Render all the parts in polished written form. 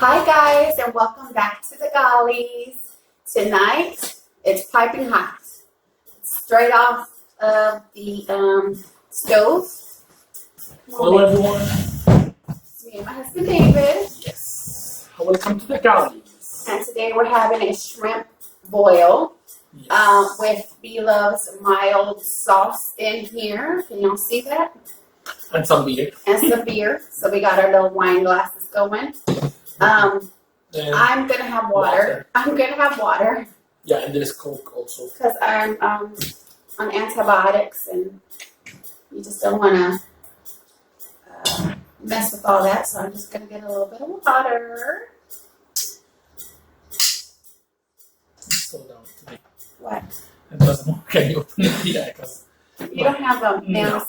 Hi guys, and welcome back to the Ghallis. Tonight it's piping hot, straight off of the stove. Hello everyone. It's me and my husband David. Yes. Welcome to the Ghallis. And today we're having a shrimp boil with Blove's mild sauce in here. Can y'all see that? And some beer. And some beer. So we got our little wine glasses going. I'm gonna have water. I'm gonna have water. Yeah, and there's Coke also. Because I'm on antibiotics and you just don't want to mess with all that. So I'm just gonna get a little bit of water. Slow down today. What? It doesn't work. Can you open it? Yeah, because you don't have a mouse. No.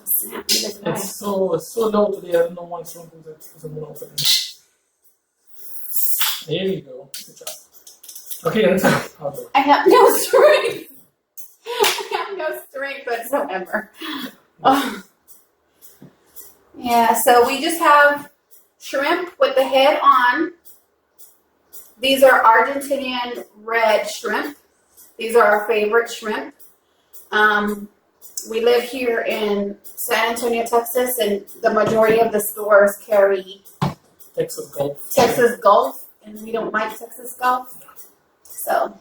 Snap, it's so low today. I don't know what's wrong with it. It doesn't want to open it. There you go. Good job. Okay, let's go. I have no strength. I have no strength whatsoever. Oh. Yeah, so we just have shrimp with the head on. These are Argentinian red shrimp. These are our favorite shrimp. We live here in San Antonio, Texas, and the majority of the stores carry Texas Gulf, and we don't like Texas Gulf. So,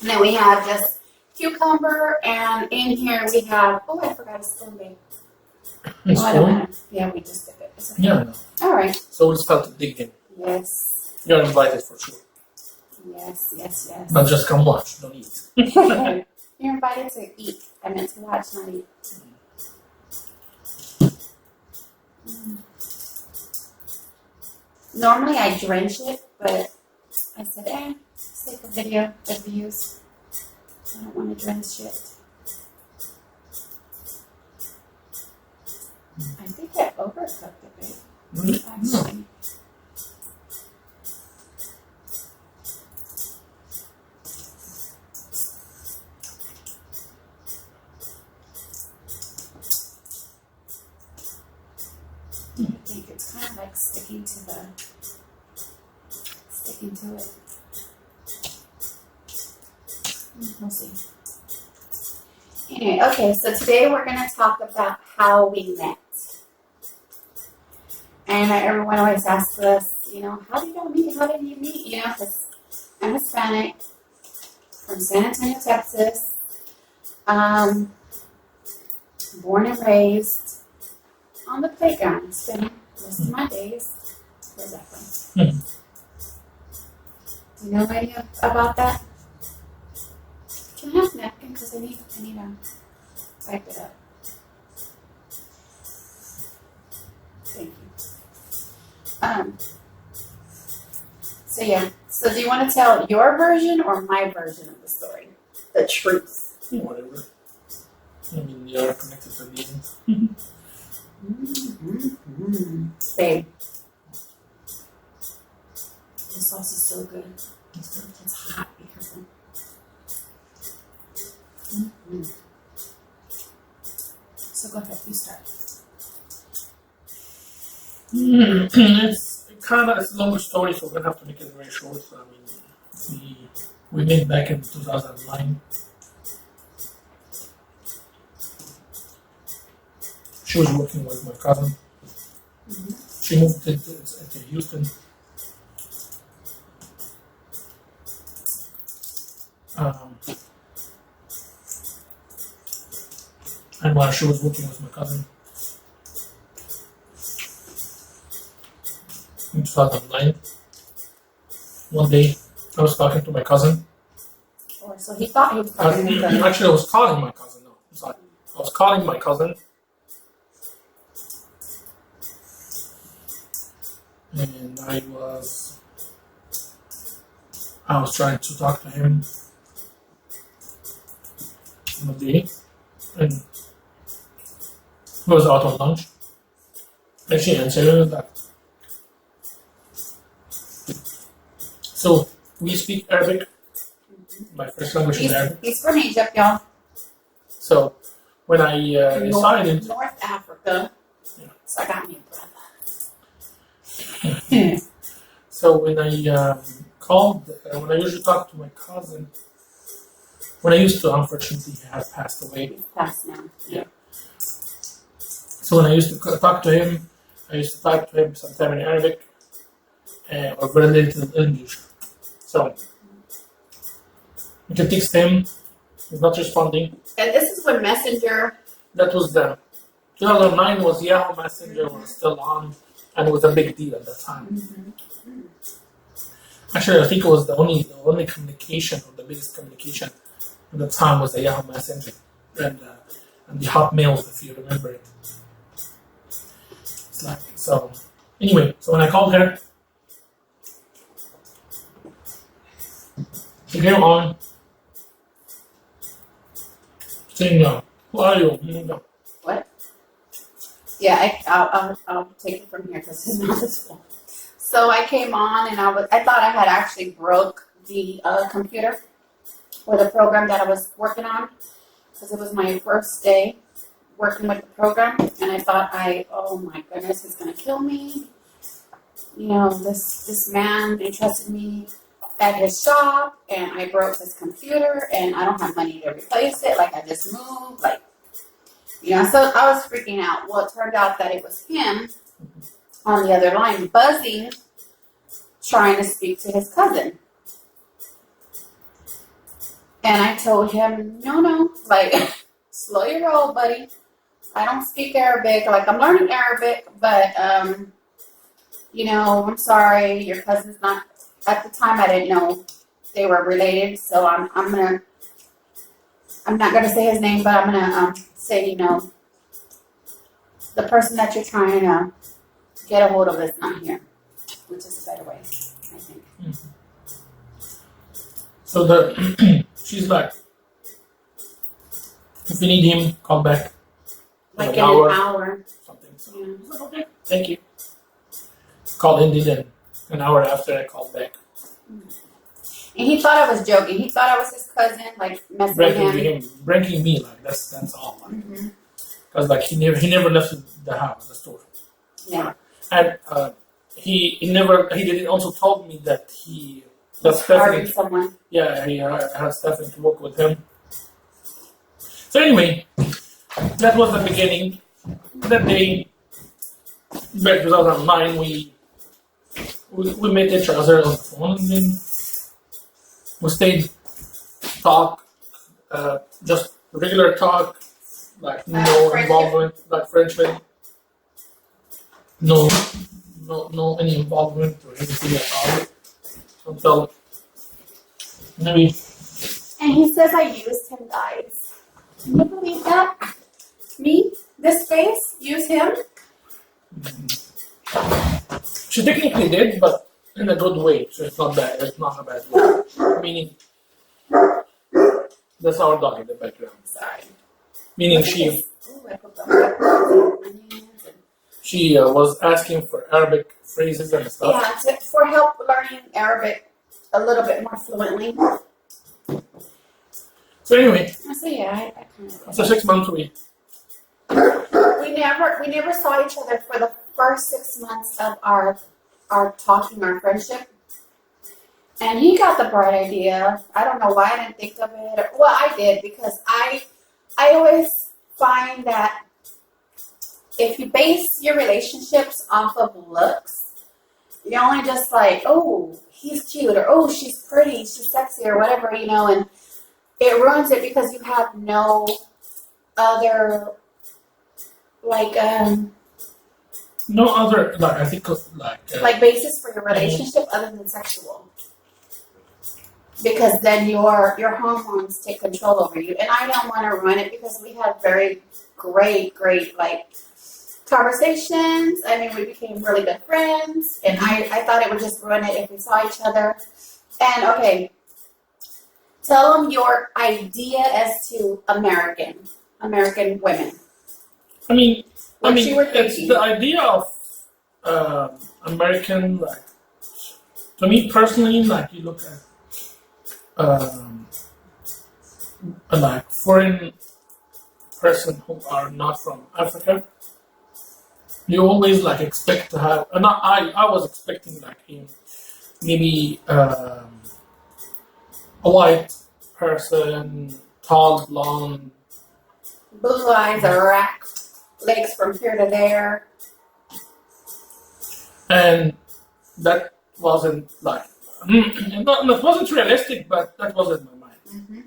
and then we have just cucumber, and in here we have, oh, I forgot a spoon, babe. Oh, I don't know. Yeah, we just dip it. Okay. Yeah, I know. All right. So we'll start to dig in. Yes. You're invited for sure. Yes. But just come watch, don't eat. You're invited to eat. I meant to watch, not eat. Normally I drench it, but I said, let's take a video of views. I don't want to drench it. I think I overcooked it, babe. Actually. I think it's kind of like sticking to it. We'll see. Anyway, okay, so today we're going to talk about how we met. And everyone always asks us, how did you meet? How did you meet? Because I'm Hispanic from San Antonio, Texas. Born and raised on the playground, spending most of my days. Where's that from? Do you know any about that? Can I have a napkin? Because I need to wipe it up. Thank you. So yeah. So do you want to tell your version or my version of the story? The truth. Whatever. I mean, you're connected to these. Babe, this sauce is so good. It's hot. Be careful. So go ahead, you start. It's a long story, so we're gonna have to make it very short. I mean, we met back in 2009. She was working with my cousin. She moved to Houston. And while she was working with my cousin in 2009, one day I was talking to my cousin. Oh, so he thought he was talking to your cousin. Actually, I was calling my cousin. No, I'm sorry. I was calling my cousin. And I was trying to talk to him one day, and he was out on lunch, and she answered that. So we speak Arabic. My first language is Arabic. He's from Egypt, y'all. So when I decided North Africa. Yeah. So I got me a brother. So when I called, when I usually talk to my cousin, when I used to, unfortunately, he has passed away. He's passed now. Yeah. So when I used to talk to him, I used to talk to him sometime in Arabic or very little in English. So you can text him, he's not responding. And this is when Messenger. That was the 2009 was Yahoo Messenger was still on, and it was a big deal at the time. Actually, I think it was the only communication, or the biggest communication at the time was the Yahoo Messenger and the Hotmail, if you remember it. It's like so. Anyway, so when I called her, she came on, saying, "Who are you?" What? Yeah, I'll take it from here because it's not this full. So I came on and I thought I had actually broke the computer or the program that I was working on because it was my first day working with the program, and I thought oh my goodness, he's gonna kill me. You know, this man entrusted me at his shop, and I broke his computer, and I don't have money to replace it. Like, I just moved, like, you know. So I was freaking out. Well, it turned out that it was him on the other line, buzzing, trying to speak to his cousin. And I told him, no, like, slow your roll, buddy. I don't speak Arabic. Like, I'm learning Arabic, but, you know, I'm sorry, your cousin's not. At the time, I didn't know they were related, so I'm not gonna say his name, but I'm gonna say, you know, the person that you're trying to get a hold of is not here, which is a better way, I think. Mm-hmm. So she's like, if you need him, call back. Like in an hour. Something. So Yeah. I was like, okay, thank you. Called Indeed, and an hour after I called back. And he thought I was joking. He thought I was his cousin, like messing with him. Breaking me, like that's all. Like, because like he never left the house, the store. Yeah. And he didn't also told me that Hiring Stephanie. someone. Yeah, he had Stephanie to work with him. So anyway, that was the beginning. That day, back in 2009, we met each other on the phone, and then we stayed talk, just regular talk, like no involvement, like friendship, no any involvement or anything at all until maybe. And he says I used him, guys. Can you believe that? Me? This face? Use him? She technically did, but in a good way, so it's not bad. It's not a bad way. Meaning, that's our dog in the background. Sorry. Meaning she was asking for Arabic phrases and stuff. Yeah, for help learning Arabic a little bit more fluently. So anyway, So yeah, I kind of. after 6 months We never saw each other for the first 6 months of our talking, our friendship. And he got the bright idea. I don't know why I didn't think of it. Well, I did, because I always find that if you base your relationships off of looks, you're only just like, oh, he's cute, or oh, she's pretty, she's sexy, or whatever, you know, and it ruins it because you have no other, like, no other, like, I think, like basis for your relationship other than sexual. Because then your hormones take control over you. And I don't want to ruin it because we had very great, like, conversations. I mean, we became really good friends. And I thought it would just ruin it if we saw each other. And, okay, tell them your idea as to American women. It's the idea of American, like, to me personally, like, you look at like foreign person who are not from Africa, You always like expect to have, not I was expecting like him, maybe a white person, tall, blonde, Blue eyes are rack, legs from here to there. and that wasn't like, it wasn't realistic, but that wasn't my mind. Mm-hmm.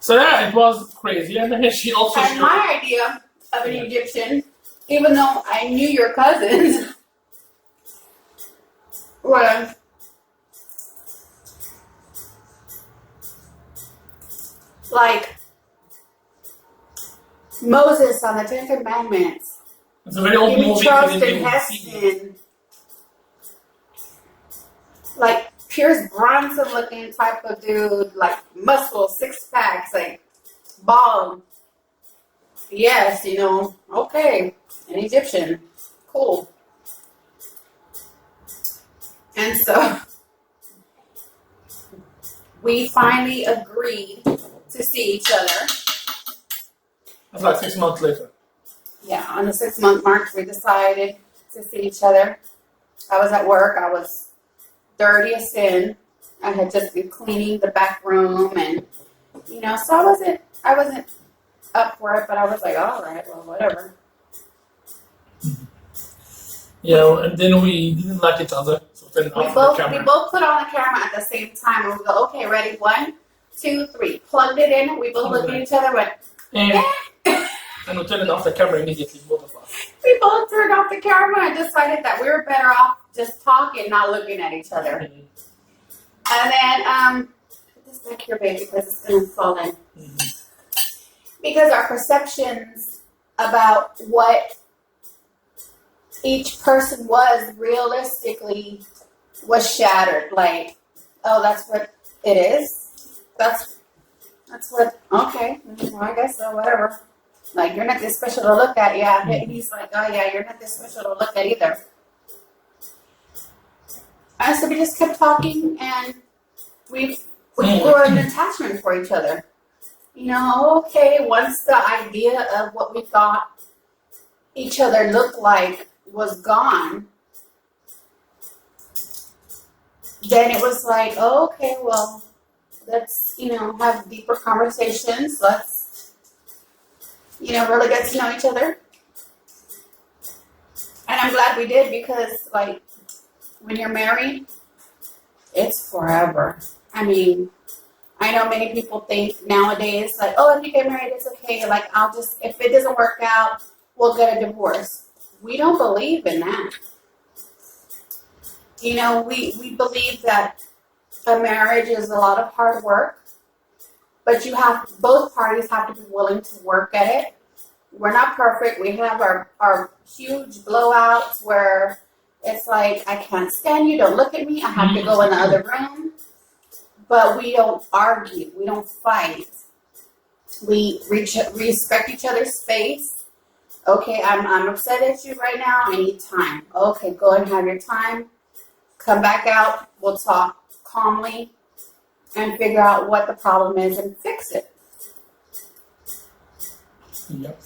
So yeah, it was crazy, and then she also And my idea of an Egyptian, even though I knew your cousins, was like Moses on the Ten Commandments. it's a very old Give me movie. trust Didn't in even see it. Heston. Like Pierce Bronson looking type of dude, like muscle, six packs, like bald. Yes, okay, an Egyptian, cool. And so we finally agreed to see each other. That's like 6 months later. Yeah, on the 6-month mark, we decided to see each other. I was at work. I was dirty as sin. I had just been cleaning the back room, and so I wasn't up for it, but I was like, all right, well, whatever. Yeah, and then we didn't like each other, so then We off both the camera. put on the camera at the same time, and we go, okay, ready, 1, 2, 3. Plugged it in. We both looked at each other, went, And we turned it off the camera immediately, both of us. we both turned off the camera and decided that we were better off just talking, not looking at each other. And then, put this back here, babe, because it's going to fall in. Because our perceptions about what each person was realistically was shattered. Like, oh, that's what it is? That's what, okay, well, I guess so, whatever. Like, you're not this special to look at. Yeah, he's like, oh yeah, you're not this special to look at either. And so we just kept talking, and we were an attachment for each other. Okay, once the idea of what we thought each other looked like was gone, then it was like, oh, okay, well, let's, have deeper conversations. Let's, really get to know each other. And I'm glad we did, because, like, when you're married, it's forever. I mean, I know many people think nowadays, like, oh, if you get married, it's okay. Like, if it doesn't work out, we'll get a divorce. We don't believe in that. We believe that a marriage is a lot of hard work, but both parties have to be willing to work at it. We're not perfect. We have our huge blowouts where it's like, I can't stand you, don't look at me, I have to go in the other room. But we don't argue, we don't fight. We respect each other's space. Okay, I'm upset at you right now, I need time. Okay, go and have your time. Come back out, we'll talk calmly and figure out what the problem is and fix it. Yep.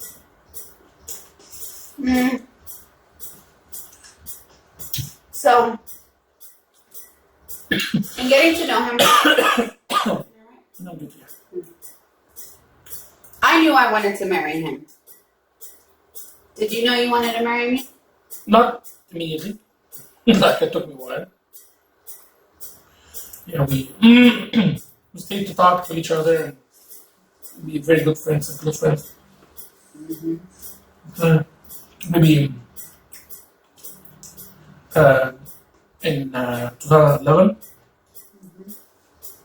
So, in getting to know him, No good, yeah. I knew I wanted to marry him. Did you know you wanted to marry me? Not immediately. Like, it took me a while. Yeah, we stayed to talk to each other and be very good friends and close friends. Maybe in 2011.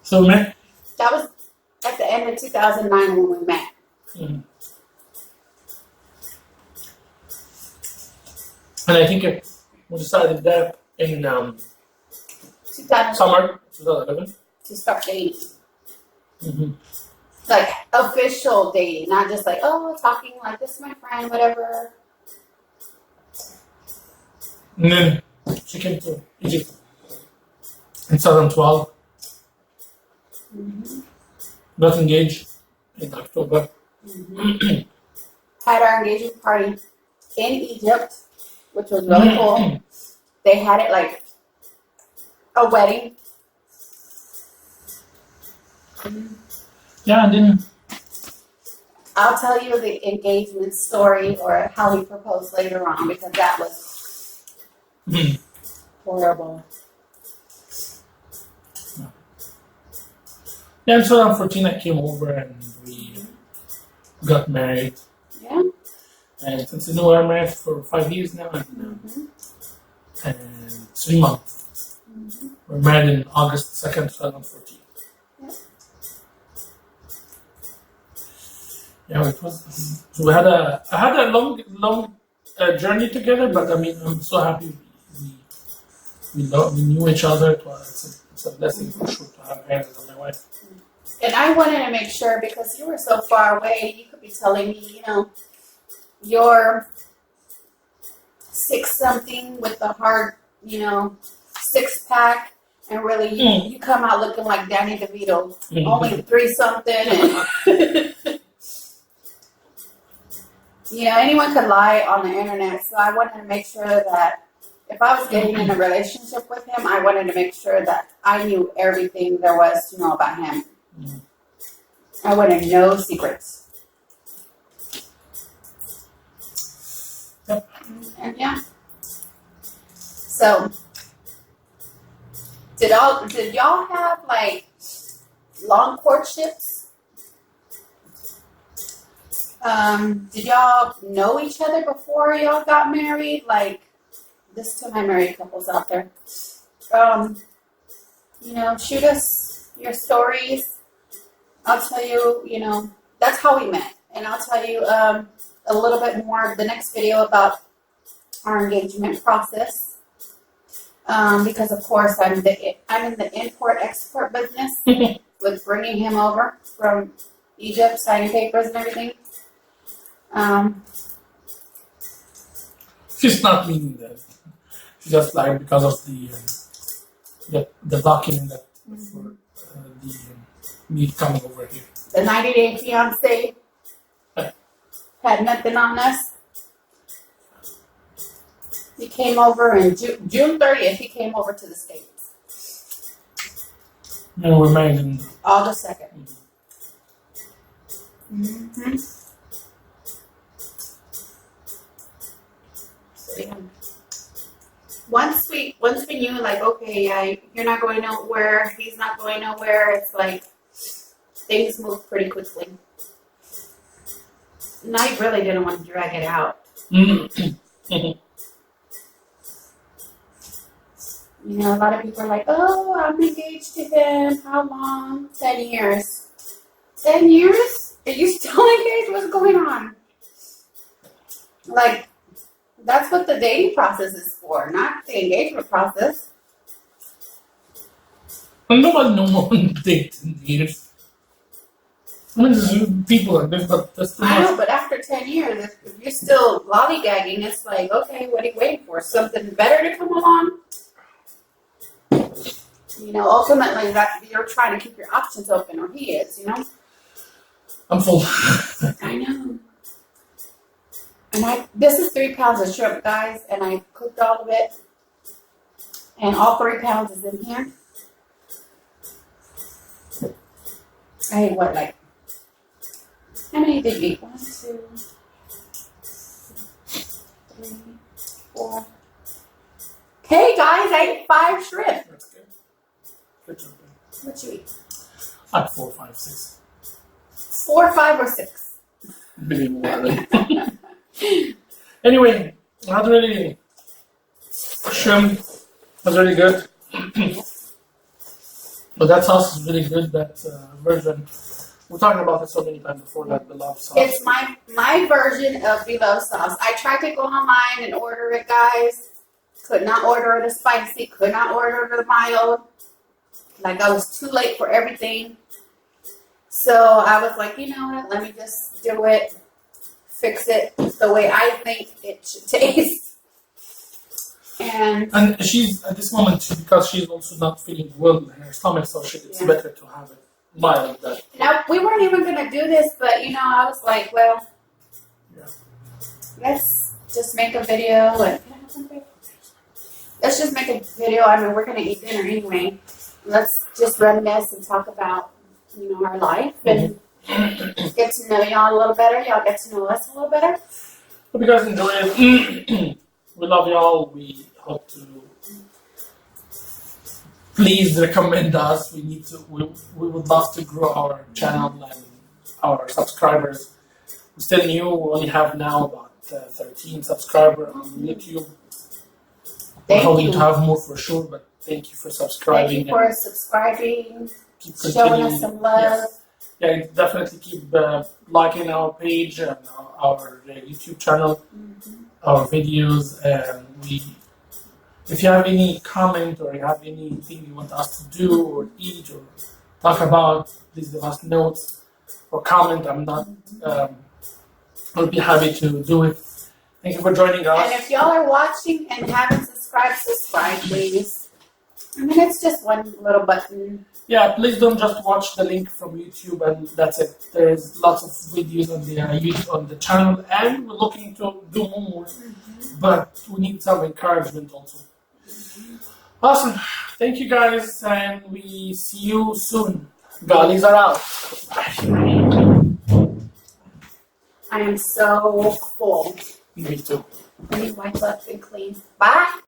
So we met. That was at the end of 2009 when we met. And I think we decided that in summer 2011. To start dating. Like official dating, not just like, oh, talking like this is my friend, whatever. And then she came to Egypt in 2012. Got engaged in October. had our engagement party in Egypt, which was really cool. They had it like a wedding. Yeah, and then I'll tell you the engagement story or how he proposed later on because that was horrible. yeah, and so unfortunately I came over and we got married. Yeah. And since we were married for 5 years now and 3 months. We're married in August 2nd, 2014. Yeah, it was. So I had a long journey together, but I mean, I'm so happy we knew each other. It's a blessing for sure to have her as my wife. And I wanted to make sure because you were so far away, you could be telling me, you're 6-something with the hard, 6-pack, and really you come out looking like Danny DeVito, only 3-something. And anyone could lie on the internet. So I wanted to make sure that if I was getting in a relationship with him, I wanted to make sure that I knew everything there was to know about him. I wanted no secrets. Yep. And yeah. So, did y'all have like long courtships? Did y'all know each other before y'all got married? Like, this to my married couples out there. Shoot us your stories. I'll tell you, that's how we met. And I'll tell you a little bit more the next video about our engagement process. Because of course I'm in the import-export business with bringing him over from Egypt, signing papers and everything. She's not meaning that. She's just like because of the document that for me coming over here. The 90-day fiance had nothing on us. He came over in June 30th. He came over to the States. And we're married in August 2nd. So yeah. Once we knew, like, okay, you're not going nowhere, he's not going nowhere. It's like things moved pretty quickly. And I really didn't want to drag it out. A lot of people are like, oh, I'm engaged to him. How long? 10 years. 10 years? Are you still engaged? What's going on? Like, that's what the dating process is for, not the engagement process. Nobody no more date in years. I mean, there's people like this, but that's too much. I know, but after 10 years, if you're still lollygagging, it's like, okay, what are you waiting for? Something better to come along? Ultimately, that you're trying to keep your options open, or he is, I'm full. I know. And this is 3 pounds of shrimp, guys, and I cooked all of it. And all 3 pounds is in here. I ate how many did you eat? 1, 2, 3, 4. Hey guys, I ate 5 shrimp. That's good. Good job. What you eat? Like 4, 5, 6. 4, 5, or 6? Anyway, not really. Shrimp was really good. But that sauce is really good. That version. We're talking about it so many times before, that Blove sauce. It's my version of Blove sauce. I tried to go online and order it, guys. Could not order the spicy. Could not order the mild. Like, I was too late for everything. So I was like, you know what? Let me just do it. Fix it the way I think it should taste. And she's at this moment, because she's also not feeling well in her stomach, so it's better to have it mild. Now, we weren't even going to do this, but I was like, well, Yeah. Let's just make a video and let's just make a video. I mean, we're gonna eat dinner anyway. Let's just reminisce and talk about, our life and get to know y'all a little better. Y'all get to know us a little better. Hope you guys enjoy it. We love y'all. We hope to. Please recommend us. We would love to grow our channel and our subscribers. We're still new. We only have now about 13 subscribers on YouTube. We're hoping to have more for sure, but thank you for subscribing. Thank you for subscribing, keep showing us some love. Yes. Yeah, definitely keep liking our page and our YouTube channel, our videos, and if you have any comment or you have anything you want us to do or eat or talk about, please leave us notes or comment. I'll be happy to do it. Thank you for joining us. And if y'all are watching and haven't subscribe, please. I mean, it's just one little button. Yeah, please don't just watch the link from YouTube and that's it. There's lots of videos on the channel, and we're looking to do more, but we need some encouragement also. Awesome. Thank you guys, and we see you soon. Ghalis are out. I am so full. Me too. Let me wipe up and clean. Bye.